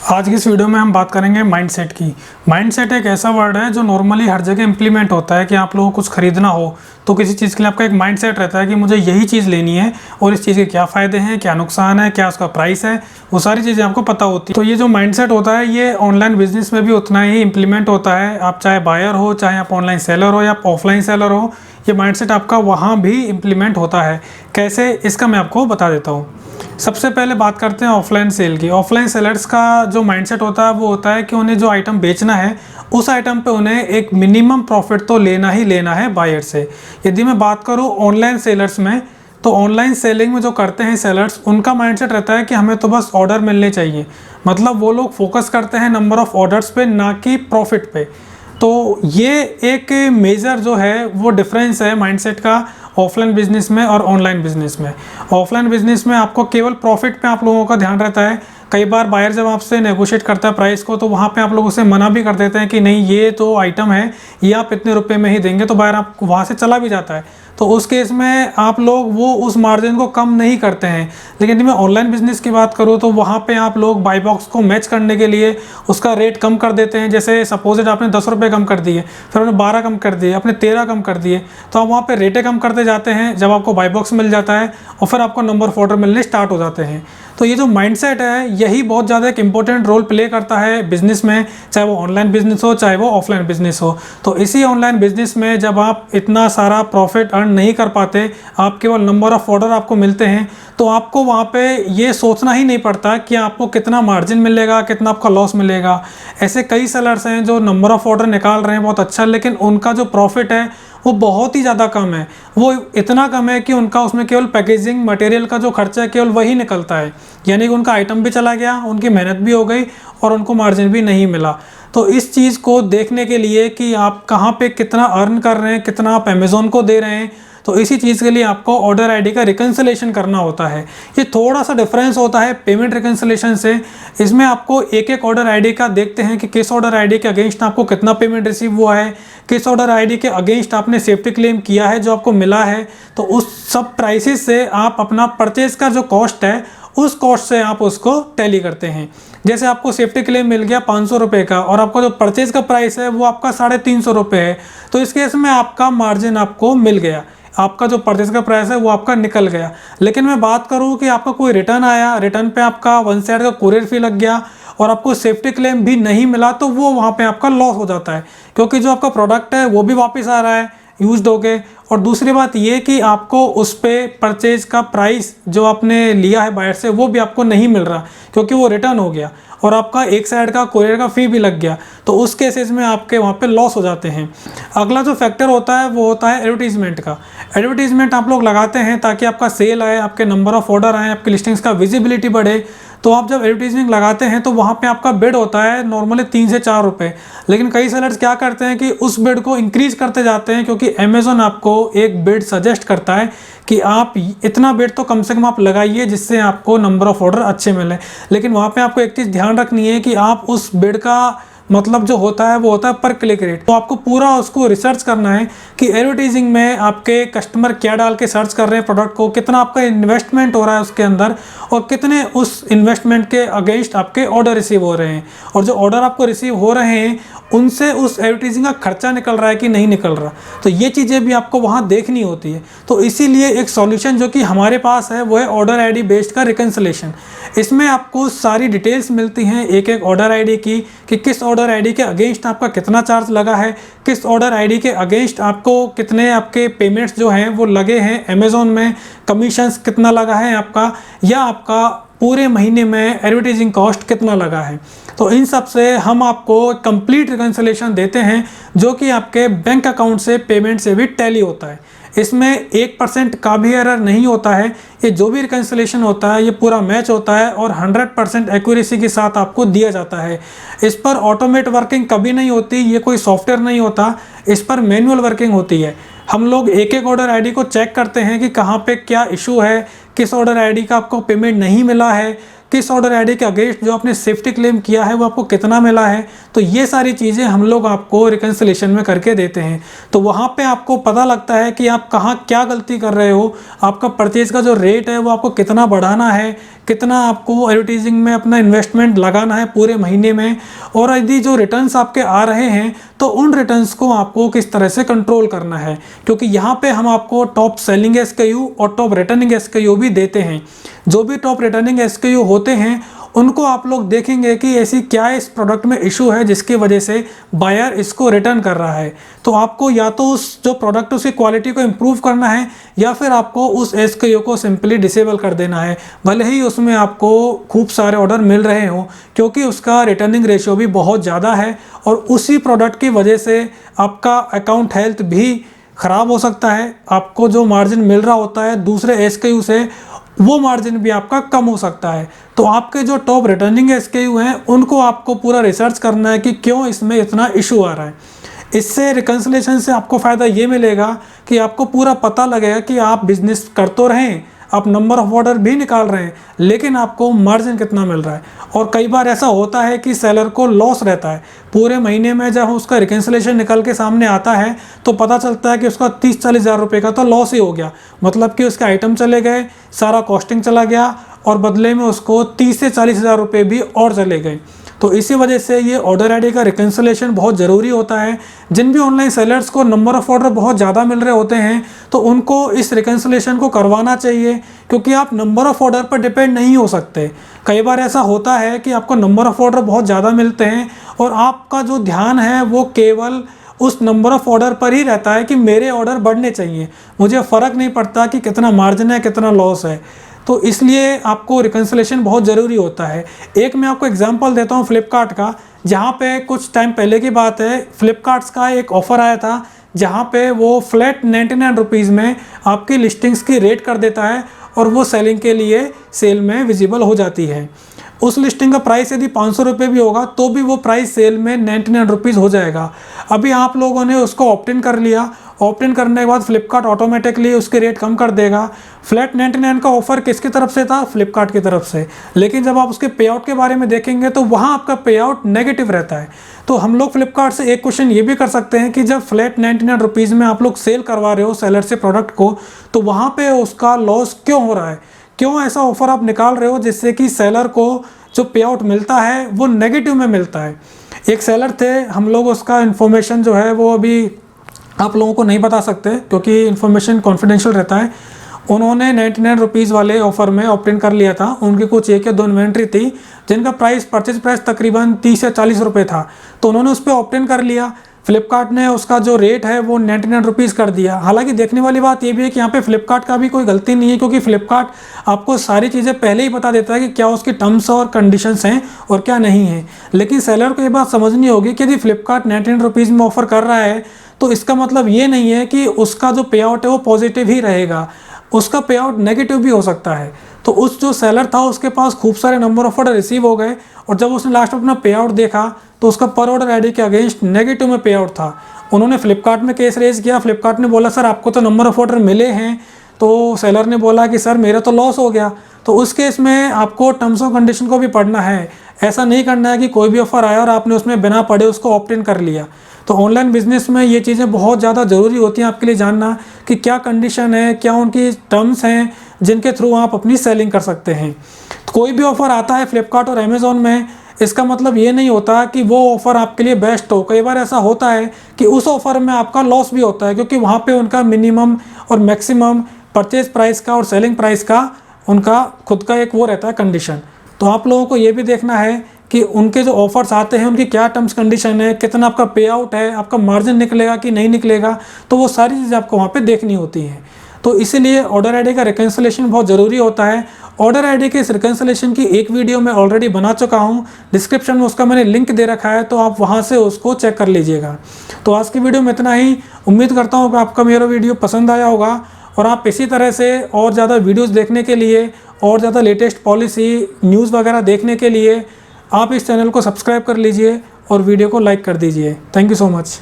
आज की इस वीडियो में हम बात करेंगे माइंडसेट की। माइंडसेट एक ऐसा वर्ड है जो नॉर्मली हर जगह इंप्लीमेंट होता है कि आप लोगों को कुछ खरीदना हो तो किसी चीज़ के लिए आपका एक माइंडसेट रहता है कि मुझे यही चीज़ लेनी है और इस चीज़ के क्या फ़ायदे हैं, क्या नुकसान है, क्या उसका प्राइस है, वो सारी चीज़ें आपको पता होती है। तो ये जो माइंडसेट होता है ये ऑनलाइन बिजनेस में भी उतना ही इंप्लीमेंट होता है। आप चाहे बायर हो, चाहे आप ऑनलाइन सेलर हो या ऑफलाइन सेलर हो, ये माइंडसेट आपका वहाँ भी इम्प्लीमेंट होता है। कैसे, इसका मैं आपको बता देता हूँ। सबसे पहले बात करते हैं ऑफलाइन सेल की। ऑफलाइन सेलर्स का जो माइंडसेट होता है वो होता है कि उन्हें जो आइटम बेचना है उस आइटम पे उन्हें एक मिनिमम प्रॉफिट तो लेना ही लेना है बायर से। यदि मैं बात करूँ ऑनलाइन सेलर्स में, तो ऑनलाइन सेलिंग में जो करते हैं सेलर्स, उनका माइंडसेट रहता है कि हमें तो बस ऑर्डर मिलने चाहिए। मतलब वो लोग फोकस करते हैं नंबर ऑफ ऑर्डर्स पे, ना कि प्रॉफिट पे। तो ये एक मेजर जो है वो डिफरेंस है माइंडसेट का ऑफलाइन बिजनेस में और ऑनलाइन बिजनेस में। ऑफलाइन बिजनेस में आपको केवल प्रॉफिट पे आप लोगों का ध्यान रहता है। कई बार बायर जब आपसे नेगोशिएट करता है प्राइस को, तो वहाँ पे आप लोग उसे मना भी कर देते हैं कि नहीं, ये तो आइटम है, ये आप इतने रुपए में ही देंगे, तो बायर आप वहाँ से चला भी जाता है। तो उस केस में आप लोग वो उस मार्जिन को कम नहीं करते हैं। लेकिन यदि मैं ऑनलाइन बिजनेस की बात करूँ तो वहाँ पे आप लोग बाई बॉक्स को मैच करने के लिए उसका रेट कम कर देते हैं। जैसे सपोजिट आपने 10 रुपये कम कर दिए, फिर आपने 12 कम कर दिए, आपने 13 कम कर दिए, तो आप वहाँ पे रेटें कम करते जाते हैं जब आपको बाई बॉक्स मिल जाता है और फिर आपको नंबर ऑफ ऑर्डर मिलने स्टार्ट हो जाते हैं। तो ये जो माइंडसेट है यही बहुत ज़्यादा एक इंपॉर्टेंट रोल प्ले करता है बिजनेस में, चाहे वो ऑनलाइन बिजनेस हो चाहे वो ऑफलाइन बिजनेस हो। तो इसी ऑनलाइन बिजनेस में जब आप इतना सारा प्रॉफिट अर्न नहीं कर पाते, आप केवल नंबर ऑफ ऑर्डर आपको मिलते हैं, तो आपको वहाँ पे ये सोचना ही नहीं पड़ता कि आपको कितना मार्जिन मिलेगा, कितना आपका लॉस मिलेगा। ऐसे कई सेलर्स हैं जो नंबर ऑफ ऑर्डर निकाल रहे हैं बहुत अच्छा, लेकिन उनका जो प्रॉफिट है वो बहुत ही ज़्यादा कम है। वो इतना कम है कि उनका उसमें केवल पैकेजिंग मटेरियल का जो खर्चा है केवल वही निकलता है। यानी कि उनका आइटम भी चला गया, उनकी मेहनत भी हो गई और उनको मार्जिन भी नहीं मिला। तो इस चीज़ को देखने के लिए कि आप कहाँ पे कितना अर्न कर रहे हैं, कितना आप अमेज़ॉन को दे रहे हैं, तो इसी चीज़ के लिए आपको ऑर्डर आईडी का रिकन्सिलेशन करना होता है। ये थोड़ा सा डिफरेंस होता है पेमेंट रिकन्सिलेशन से। इसमें आपको एक एक ऑर्डर आईडी का देखते हैं कि किस ऑर्डर आईडी के अगेंस्ट आपको कितना पेमेंट रिसीव हुआ है, किस ऑर्डर आईडी के अगेंस्ट आपने सेफ्टी क्लेम किया है जो आपको मिला है। तो उस सब प्राइसेस से आप अपना परचेज का जो कॉस्ट है उस कॉस्ट से आप उसको टैली करते हैं। जैसे आपको सेफ्टी क्लेम मिल गया 500 रुपये का और आपका जो परचेज का प्राइस है वो आपका 350 रुपये है, तो इस केस में आपका मार्जिन आपको मिल गया, आपका जो परचेज का प्राइस है वो आपका निकल गया। लेकिन मैं बात करूँ कि आपका कोई रिटर्न आया, रिटर्न पे आपका वन साइड का कुरियर फी लग गया और आपको सेफ्टी क्लेम भी नहीं मिला, तो वो वहाँ पे आपका लॉस हो जाता है, क्योंकि जो आपका प्रोडक्ट है वो भी वापस आ रहा है यूज्ड होके। और दूसरी बात ये कि आपको उस पर परचेज का प्राइस जो आपने लिया है बाहर से वो भी आपको नहीं मिल रहा, क्योंकि वो रिटर्न हो गया और आपका एक साइड का कुरियर का फ़ी भी लग गया। तो उस केसेस में आपके वहाँ पे लॉस हो जाते हैं। अगला जो फैक्टर होता है वो होता है एडवर्टीजमेंट का। एडवर्टीजमेंट आप लोग लगाते हैं ताकि आपका सेल आए, आपके नंबर ऑफ ऑर्डर आए, आपकी लिस्टिंग्स का विजिबिलिटी बढ़े। तो आप जब एडवर्टीजमेंट लगाते हैं तो वहाँ पे आपका बिड होता है नॉर्मली 3 से 4 रुपये, लेकिन कई सेलर्स क्या करते हैं कि उस बिड को इंक्रीज़ करते जाते हैं, क्योंकि अमेज़ॉन आपको एक बिड सजेस्ट करता है कि आप इतना बिड तो कम से कम आप लगाइए जिससे आपको नंबर ऑफ ऑर्डर अच्छे मिले। लेकिन वहाँ पे आपको एक चीज़ ध्यान रखनी है कि आप उस बिड का मतलब जो होता है वो होता है पर क्लिक रेट। तो आपको पूरा उसको रिसर्च करना है कि एडवर्टीजिंग में आपके कस्टमर क्या डाल के सर्च कर रहे हैं प्रोडक्ट को, कितना आपका इन्वेस्टमेंट हो रहा है उसके अंदर और कितने उस इन्वेस्टमेंट के अगेंस्ट आपके ऑर्डर रिसीव हो रहे हैं, और जो ऑर्डर आपको रिसीव हो रहे हैं उनसे उस एडवर्टीजिंग का खर्चा निकल रहा है कि नहीं निकल रहा। तो ये चीज़ें भी आपको वहाँ देखनी होती है। तो इसीलिए एक सॉल्यूशन जो कि हमारे पास है वो है ऑर्डर आईडी बेस्ड का रिकन्सिलेशन। इसमें आपको सारी डिटेल्स मिलती हैं एक एक ऑर्डर आईडी की, कि किस ऑर्डर आईडी के अगेंस्ट आपका कितना चार्ज लगा है, किस ऑर्डर आईडी के अगेंस्ट आपको कितने आपके पेमेंट्स जो हैं वो लगे हैं अमेज़ॉन में, कमीशंस कितना लगा है आपका, या आपका पूरे महीने में एडवर्टाइजिंग कॉस्ट कितना लगा है। तो इन सब से हम आपको कंप्लीट रिकन्सिलेशन देते हैं जो कि आपके बैंक अकाउंट से पेमेंट से भी टैली होता है। इसमें 1% का भी एरर नहीं होता है। ये जो भी रिकन्सिलेशन होता है ये पूरा मैच होता है और 100% एक्यूरेसी के साथ आपको दिया जाता है। इस पर ऑटोमेट वर्किंग कभी नहीं होती, ये कोई सॉफ्टवेयर नहीं होता, इस पर मैनुअल वर्किंग होती है। हम लोग एक एक ऑर्डर आईडी को चेक करते हैं कि कहाँ पे क्या इशू है, किस ऑर्डर आईडी का आपको पेमेंट नहीं मिला है, किस ऑर्डर आईडी के अगेंस्ट जो आपने सेफ्टी क्लेम किया है वो आपको कितना मिला है। तो ये सारी चीज़ें हम लोग आपको रिकन्सिलेशन में करके देते हैं। तो वहाँ पे आपको पता लगता है कि आप कहाँ क्या गलती कर रहे हो, आपका परचेज का जो रेट है वो आपको कितना बढ़ाना है, कितना आपको एडवर्टीजिंग में अपना इन्वेस्टमेंट लगाना है पूरे महीने में, और यदि जो रिटर्न्स आपके आ रहे हैं तो उन रिटर्न्स को आपको किस तरह से कंट्रोल करना है। क्योंकि यहाँ पे हम आपको टॉप सेलिंग SKU और टॉप रिटर्निंग SKU भी देते हैं। जो भी टॉप रिटर्निंग SKU होते हैं उनको आप लोग देखेंगे कि ऐसी क्या इस प्रोडक्ट में इशू है जिसकी वजह से बायर इसको रिटर्न कर रहा है। तो आपको या तो उस जो प्रोडक्ट उसकी क्वालिटी को इम्प्रूव करना है या फिर आपको उस SKU को सिंपली डिसेबल कर देना है, भले ही उसमें आपको खूब सारे ऑर्डर मिल रहे हों, क्योंकि उसका रिटर्निंग रेशियो भी बहुत ज़्यादा है और उसी प्रोडक्ट की वजह से आपका अकाउंट हेल्थ भी ख़राब हो सकता है। आपको जो मार्जिन मिल रहा होता है दूसरे SKU से वो मार्जिन भी आपका कम हो सकता है। तो आपके जो टॉप रिटर्निंग SKU हैं उनको आपको पूरा रिसर्च करना है कि क्यों इसमें इतना इशू आ रहा है। इससे रिकन्सिलेशन से आपको फ़ायदा ये मिलेगा कि आपको पूरा पता लगेगा कि आप बिजनेस कर तो रहें, आप नंबर ऑफ ऑर्डर भी निकाल रहे हैं, लेकिन आपको मार्जिन कितना मिल रहा है। और कई बार ऐसा होता है कि सेलर को लॉस रहता है पूरे महीने में। जब उसका रिकन्सिलेशन निकल के सामने आता है तो पता चलता है कि उसका 30-40 हज़ार रुपये का तो लॉस ही हो गया, मतलब कि उसके आइटम चले गए, सारा कॉस्टिंग चला गया और बदले में उसको 30 से 40 हज़ार रुपये भी और चले गए। तो इसी वजह से ये ऑर्डर आईडी का रिकन्सिलेशन बहुत ज़रूरी होता है। जिन भी ऑनलाइन सेलर्स को नंबर ऑफ़ ऑर्डर बहुत ज़्यादा मिल रहे होते हैं तो उनको इस रिकन्सिलेशन को करवाना चाहिए, क्योंकि आप नंबर ऑफ़ ऑर्डर पर डिपेंड नहीं हो सकते। कई बार ऐसा होता है कि आपको नंबर ऑफ़ ऑर्डर बहुत ज़्यादा मिलते हैं और आपका जो ध्यान है वो केवल उस नंबर ऑफ़ ऑर्डर पर ही रहता है कि मेरे ऑर्डर बढ़ने चाहिए, मुझे फ़र्क नहीं पड़ता कि कितना मार्जिन है, कितना लॉस है। तो इसलिए आपको रिकन्सिलेशन बहुत ज़रूरी होता है। एक मैं आपको एग्जांपल देता हूँ फ्लिपकार्ट का, जहाँ पे कुछ टाइम पहले की बात है, फ्लिपकार्ट्स का एक ऑफ़र आया था जहाँ पे वो फ्लैट 99 रुपीज़ में आपकी लिस्टिंग्स की रेट कर देता है और वो सेलिंग के लिए सेल में विजिबल हो जाती है। उस लिस्टिंग का प्राइस यदि 500 रुपये भी होगा तो भी वो प्राइस सेल में 99 रुपीज़ हो जाएगा। अभी आप लोगों ने उसको ऑप्ट इन कर लिया, ऑप्ट इन करने के बाद फ्लिपकार्ट ऑटोमेटिकली उसके रेट कम कर देगा। फ्लैट 99 का ऑफर किसकी तरफ से था? फ्लिपकार्ट की तरफ से। लेकिन जब आप उसके पे आउट के बारे में देखेंगे तो वहाँ आपका पे आउट नेगेटिव रहता है। तो हम लोग फ्लिपकार्ट से एक क्वेश्चन ये भी कर सकते हैं कि जब फ्लैट 99 रुपीज़ में आप लोग सेल करवा रहे हो सेलर से प्रोडक्ट को, तो वहाँ पर उसका लॉस क्यों हो रहा है? क्यों ऐसा ऑफ़र आप निकाल रहे हो जिससे कि सेलर को जो पे आउट मिलता है वो नेगेटिव में मिलता है? एक सेलर थे, हम लोग उसका इन्फॉर्मेशन जो है वो अभी आप लोगों को नहीं बता सकते क्योंकि इन्फॉर्मेशन कॉन्फिडेंशियल रहता है। उन्होंने 99 रुपीज़ वाले ऑफ़र में ऑप्ट इन कर लिया था। उनकी कुछ 1 या 2 इन्वेंट्री थी जिनका परचेज प्राइस तकरीबन 30 या 40 रुपये था, तो उन्होंने उस पर ऑप्ट इन कर लिया। फ्लिपकार्ट ने उसका जो रेट है वो 99 रुपीज़ कर दिया। हालांकि देखने वाली बात ये भी है कि यहाँ पे फ्लिपकार्ट का भी कोई गलती नहीं है, क्योंकि फ्लिपकार्ट आपको सारी चीज़ें पहले ही बता देता है कि क्या उसकी टर्म्स और कंडीशंस हैं और क्या नहीं है। लेकिन सेलर को ये बात समझनी होगी कि यदि फ्लिपकार्ट 99 रुपीज़ में ऑफ़र कर रहा है तो इसका मतलब ये नहीं है कि उसका जो पे आउट है वो पॉजिटिव ही रहेगा, उसका पे आउट नेगेटिव भी हो सकता है। तो उस जो सेलर था उसके पास खूब सारे नंबर ऑफ ऑर्डर रिसीव हो गए और जब उसने लास्ट में अपना पे आउट देखा तो उसका पर ऑर्डर आईडी के अगेंस्ट नेगेटिव में पे आउट था। उन्होंने फ्लिपकार्ट में केस रेज किया। फ्लिपकार्ट ने बोला सर आपको तो नंबर ऑफ ऑर्डर मिले हैं, तो सेलर ने बोला कि सर मेरा तो लॉस हो गया। तो उस केस में आपको टर्म्स ऑफ कंडीशन को भी पढ़ना है। ऐसा नहीं करना है कि कोई भी ऑफ़र आया और आपने उसमें बिना पढ़े उसको ऑप्ट इन कर लिया। तो ऑनलाइन बिजनेस में ये चीज़ें बहुत ज़्यादा ज़रूरी होती हैं आपके लिए जानना कि क्या कंडीशन है, क्या उनकी टर्म्स हैं जिनके थ्रू आप अपनी सेलिंग कर सकते हैं। तो कोई भी ऑफ़र आता है फ्लिपकार्ट और अमेज़ॉन में, इसका मतलब ये नहीं होता कि वो ऑफ़र आपके लिए बेस्ट हो। कई बार ऐसा होता है कि उस ऑफ़र में आपका लॉस भी होता है, क्योंकि वहाँ पे उनका मिनिमम और मैक्सिमम परचेज प्राइस का और सेलिंग प्राइस का उनका खुद का एक वो रहता है कंडीशन। तो आप लोगों को ये भी देखना है कि उनके जो ऑफ़र्स आते हैं उनकी क्या टर्म्स कंडीशन है, कितना आपका पे आउट है, आपका मार्जिन निकलेगा कि नहीं निकलेगा, तो वो सारी चीज़ें आपको वहाँ पे देखनी होती हैं। तो इसीलिए ऑर्डर आईडी का रिकन्सिलेशन बहुत ज़रूरी होता है। ऑर्डर आईडी के इस रिकन्सिलेशन की एक वीडियो मैं ऑलरेडी बना चुका हूँ, डिस्क्रिप्शन में उसका मैंने लिंक दे रखा है, तो आप वहाँ से उसको चेक कर लीजिएगा। तो आज की वीडियो में इतना ही। उम्मीद करता हूँ कि आपका मेरा वीडियो पसंद आया होगा और आप इसी तरह से और ज़्यादा वीडियोज़ देखने के लिए और ज़्यादा लेटेस्ट पॉलिसी न्यूज़ वगैरह देखने के लिए आप इस चैनल को सब्सक्राइब कर लीजिए और वीडियो को लाइक कर दीजिए। Thank you so much.